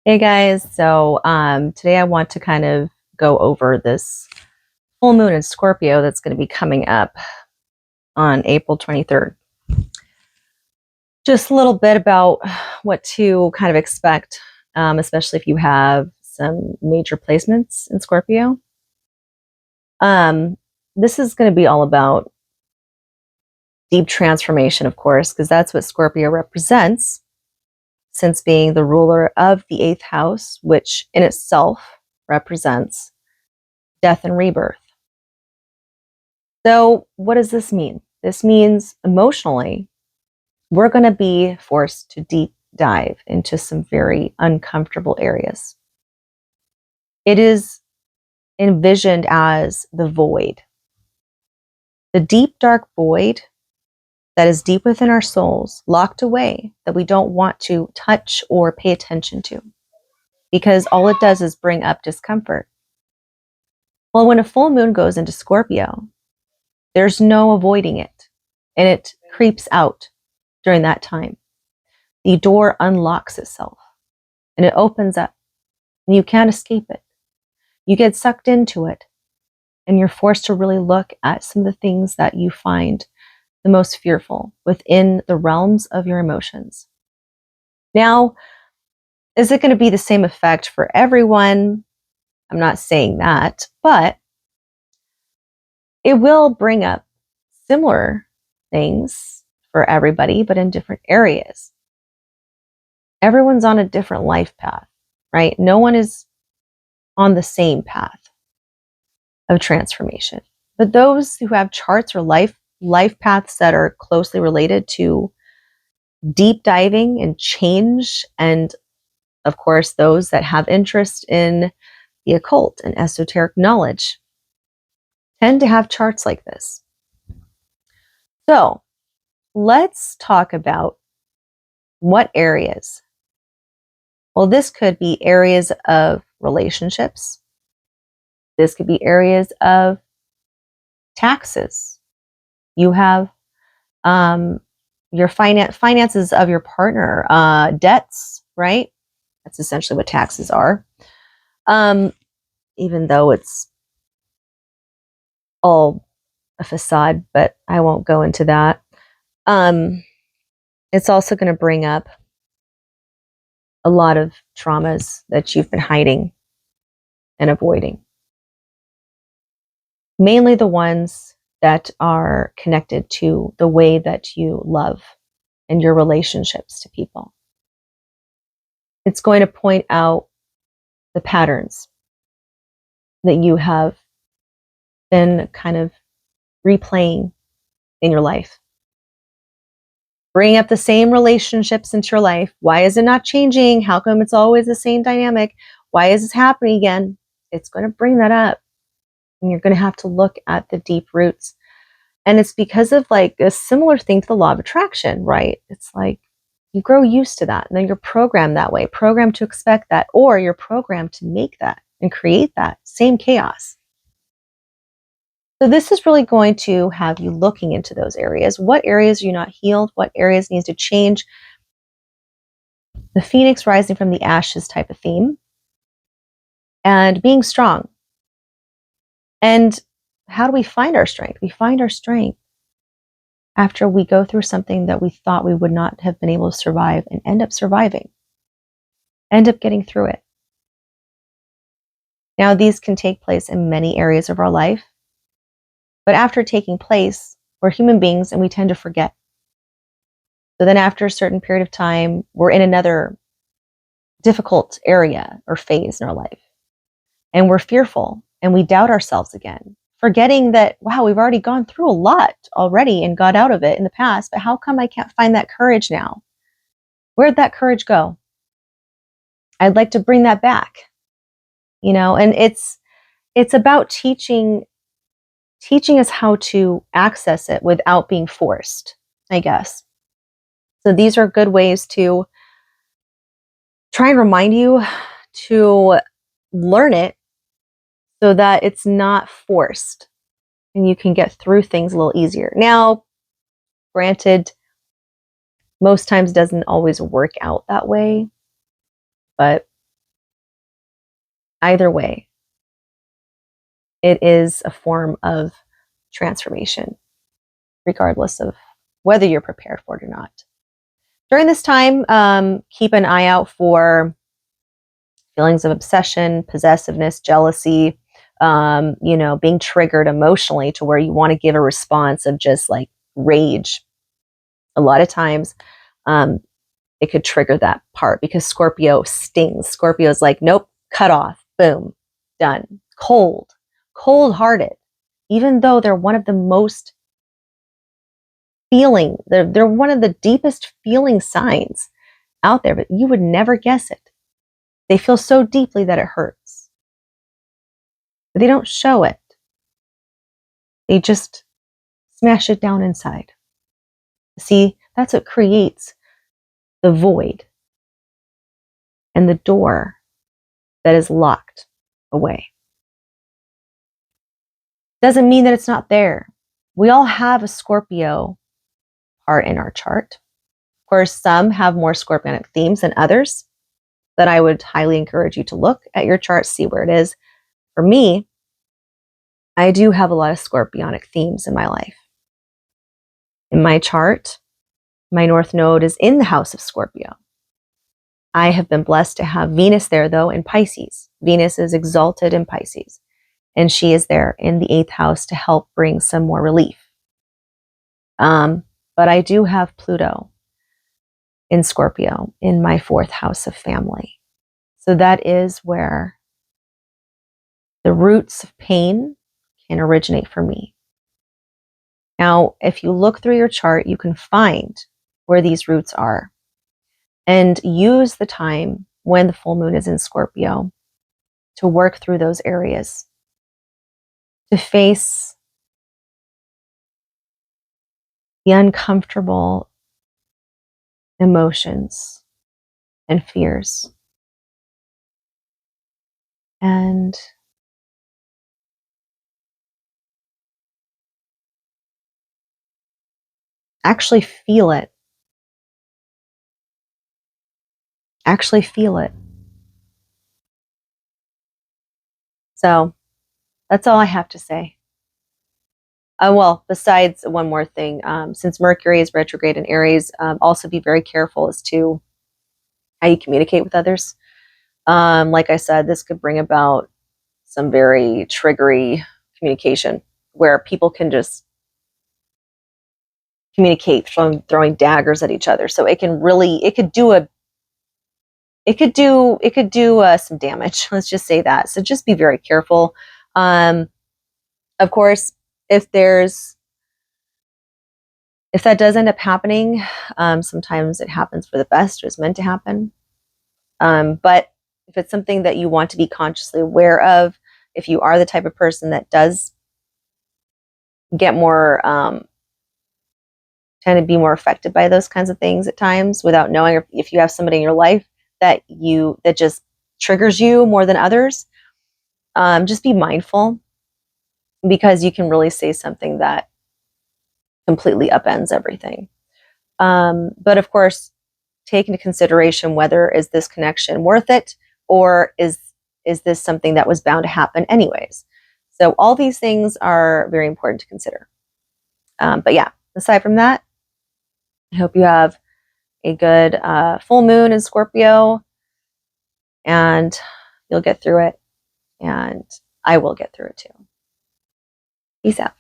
Hey guys, so today I want to kind of go over this full moon in Scorpio that's going to be coming up on April 23rd. Just a little bit about what to kind of expect, especially if you have some major placements in Scorpio. This is going to be all about deep transformation, of course, because that's what Scorpio represents, since being the ruler of the eighth house, which in itself represents death and rebirth. So, what does this mean? This means emotionally, we're going to be forced to deep dive into some very uncomfortable areas. It is envisioned as the void, the deep, dark void that is deep within our souls, locked away, that we don't want to touch or pay attention to, because all it does is bring up discomfort. Well, when a full moon goes into Scorpio, there's no avoiding it, and it creeps out during that time. The door unlocks itself and it opens up, and you can't escape it. You get sucked into it, and you're forced to really look at some of the things that you find the most fearful within the realms of your emotions. Now, is it going to be the same effect for everyone? I'm not saying that, but it will bring up similar things for everybody, but in different areas. Everyone's on a different life path, right? No one is on the same path of transformation. But those who have charts or life paths that are closely related to deep diving and change, and of course those that have interest in the occult and esoteric knowledge, tend to have charts like this. So let's talk about what areas. Well, this could be areas of relationships. This could be areas of taxes. You have your finances of your partner, debts, right? That's essentially what taxes are. Even though it's all a facade, but I won't go into that. It's also going to bring up a lot of traumas that you've been hiding and avoiding. Mainly the ones that are connected to the way that you love and your relationships to people. It's going to point out the patterns that you have been kind of replaying in your life. Bring up the same relationships into your life. Why is it not changing? How come it's always the same dynamic? Why is this happening again? It's going to bring that up. And you're going to have to look at the deep roots. And it's because of like a similar thing to the law of attraction, right? It's like you grow used to that, and then you're programmed that way, programmed to expect that, or you're programmed to make that and create that same chaos. So this is really going to have you looking into those areas. What areas are you not healed? What areas needs to change? The phoenix rising from the ashes type of theme. And being strong. And how do we find our strength? We find our strength after we go through something that we thought we would not have been able to survive, and end up surviving. End up getting through it. Now, these can take place in many areas of our life. But after taking place, we're human beings and we tend to forget. So then after a certain period of time, we're in another difficult area or phase in our life. And we're fearful and we doubt ourselves again, forgetting that, wow, we've already gone through a lot already and got out of it in the past, but how come I can't find that courage now? Where'd that courage go? I'd like to bring that back, and it's about teaching us how to access it without being forced, I guess. So these are good ways to try and remind you to learn it so that it's not forced and you can get through things a little easier. Now, granted, most times doesn't always work out that way, but Either way, it is a form of transformation, regardless of whether you're prepared for it or not. During this time, keep an eye out for feelings of obsession, possessiveness, jealousy, being triggered emotionally to where you want to give a response of just like rage. A lot of times, it could trigger that part because Scorpio stings. Scorpio is like, nope, cut off, boom, done. Cold hearted, even though they're one of the most they're one of the deepest feeling signs out there, but you would never guess it. They feel so deeply that it hurts. But they don't show it. They just smash it down inside. See, that's what creates the void and the door that is locked away. Doesn't mean that it's not there. We all have a Scorpio part in our chart. Of course, some have more scorpionic themes than others, that I would highly encourage you to look at your chart, see where it is. For me, I do have a lot of scorpionic themes in my life. In my chart, my North Node is in the house of Scorpio. I have been blessed to have Venus there, though, in Pisces. Venus is exalted in Pisces, and she is there in the 8th house to help bring some more relief. But I do have Pluto in Scorpio in my 4th house of family. So that is where the roots of pain can originate for me. Now, if you look through your chart, you can find where these roots are and use the time when the full moon is in Scorpio to work through those areas, to face the uncomfortable emotions and fears. And actually feel it. Actually feel it. So that's all I have to say. Well, besides one more thing, since Mercury is retrograde in Aries, also be very careful as to how you communicate with others. Like I said, this could bring about some very triggery communication where people can just communicate throwing daggers at each other. So it could do some damage. Let's just say that. So just be very careful. Of course, if that does end up happening, sometimes it happens for the best or is meant to happen. But if it's something that you want to be consciously aware of, if you are the type of person that does get more, tend to be more affected by those kinds of things at times without knowing, or if you have somebody in your life that just triggers you more than others, just be mindful, because you can really say something that completely upends everything. But of course, take into consideration whether is this connection worth it, or is this something that was bound to happen anyways. So all these things are very important to consider. But yeah, aside from that, I hope you have a good full moon in Scorpio, and you'll get through it, and I will get through it too. Peace out.